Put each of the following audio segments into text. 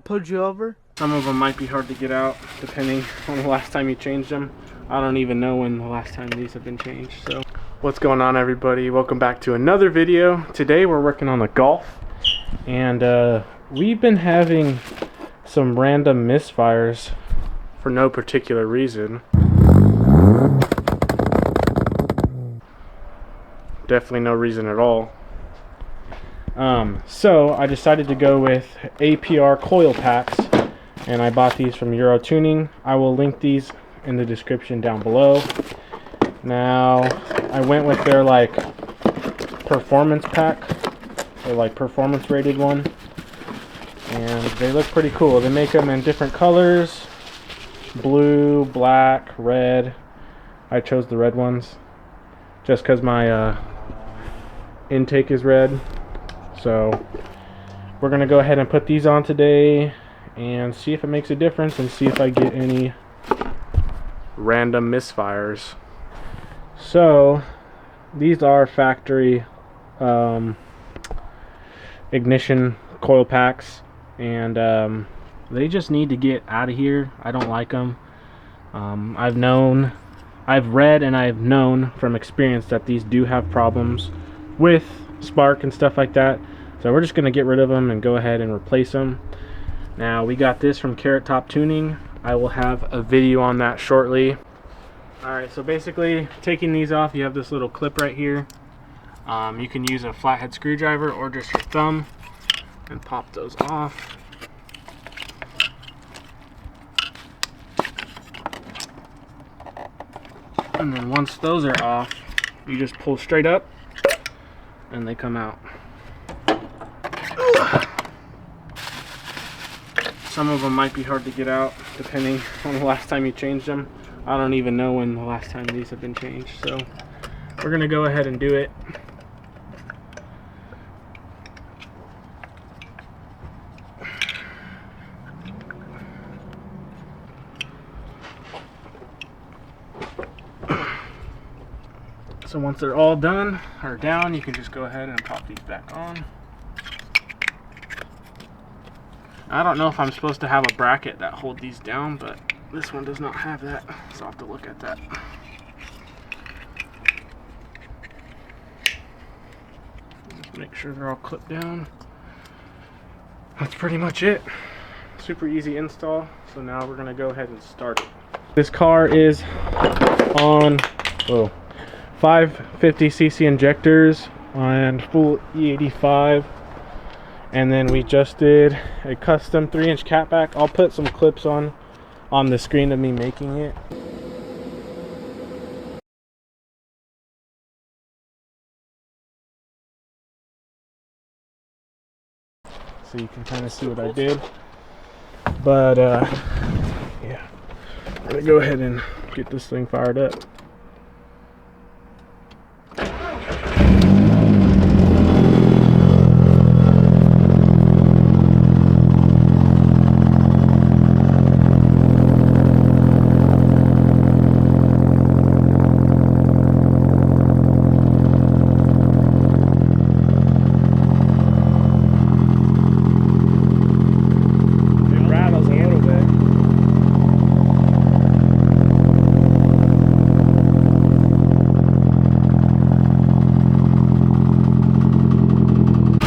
pulled you over? Some of them might be hard to get out depending on the last time you changed them. I don't even know when the last time these have been changed. So what's going on, everybody? Welcome back to another video. Today we're working on the Golf, and we've been having some random misfires for no particular reason. Definitely no reason at all. So I decided to go with APR coil packs, and I bought these from Euro Tuning. I will link these in the description down below. Now I went with their like performance pack, or like performance rated one, and they look pretty cool. They make them in different colors: blue, black, red. I chose the red ones just because my intake is red. So we're gonna go ahead and put these on today and see if it makes a difference, and see if I get any random misfires. So these are factory ignition coil packs, and they just need to get out of here. I don't like them. I've read and I've known from experience that these do have problems with spark and stuff like that. So we're just going to get rid of them and go ahead and replace them. Now we got this from Carrot Top Tuning. I will have a video on that shortly. Alright, so basically taking these off, you have this little clip right here. You can use a flathead screwdriver or just your thumb and pop those off. And then once those are off, you just pull straight up and they come out. Some of them might be hard to get out depending on the last time you changed them. I don't even know when the last time these have been changed, so we're gonna go ahead and do it. So once they're all done or down, you can just go ahead and pop these back on. I don't know if I'm supposed to have a bracket that hold these down, but this one does not have that, so I'll have to look at that. Just make sure they're all clipped down. That's pretty much it. Super easy install. So now we're gonna go ahead and start it. This car is on 550cc injectors and full E85. And then we just did a custom 3-inch catback. I'll put some clips on the screen of me making it. So you can kind of see what I did. But yeah, I'm gonna go ahead and get this thing fired up.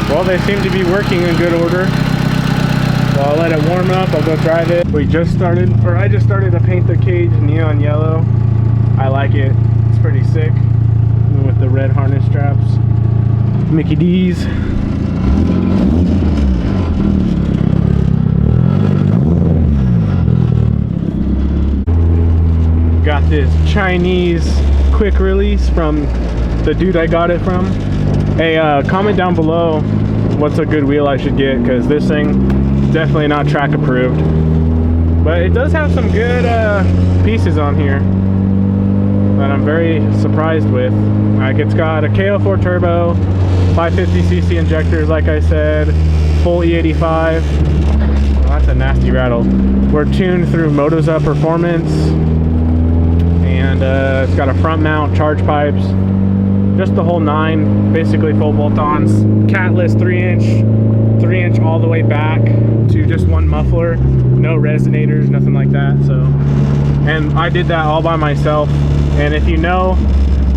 Well, they seem to be working in good order. So I'll let it warm up, I'll go drive it. I just started to paint the cage neon yellow. I like it, it's pretty sick. With the red harness straps. Mickey D's. Got this Chinese quick release from the dude I got it from. Hey, comment down below what's a good wheel I should get, because this thing is definitely not track approved. But it does have some good pieces on here that I'm very surprised with. Like, it's got a KO4 turbo, 550cc injectors, like I said, full E85. Oh, that's a nasty rattle. We're tuned through Motoza Performance, and it's got a front mount charge pipes. just the whole 9, basically full bolt-ons. Catless 3-inch all the way back to just one muffler, no resonators, nothing like that. So, and I did that all by myself. And if you know,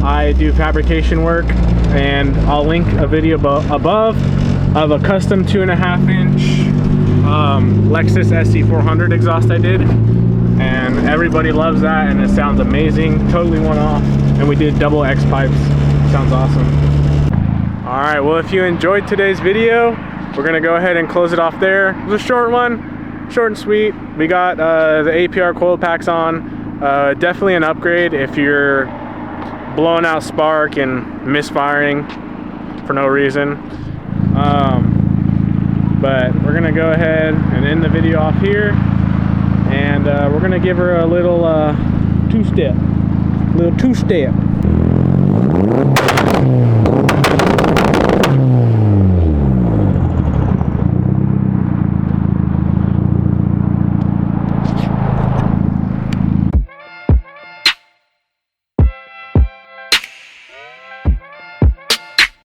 I do fabrication work, and I'll link a video above of a custom 2.5-inch Lexus SC400 exhaust I did, and everybody loves that, and it sounds amazing. Totally one off. And we did double X pipes. Sounds awesome. All right, well, if you enjoyed today's video, we're gonna go ahead and close it off there. It was a short one, short and sweet. We got the APR coil packs on. Definitely an upgrade if you're blowing out spark and misfiring for no reason. But we're gonna go ahead and end the video off here, and we're gonna give her a little two-step.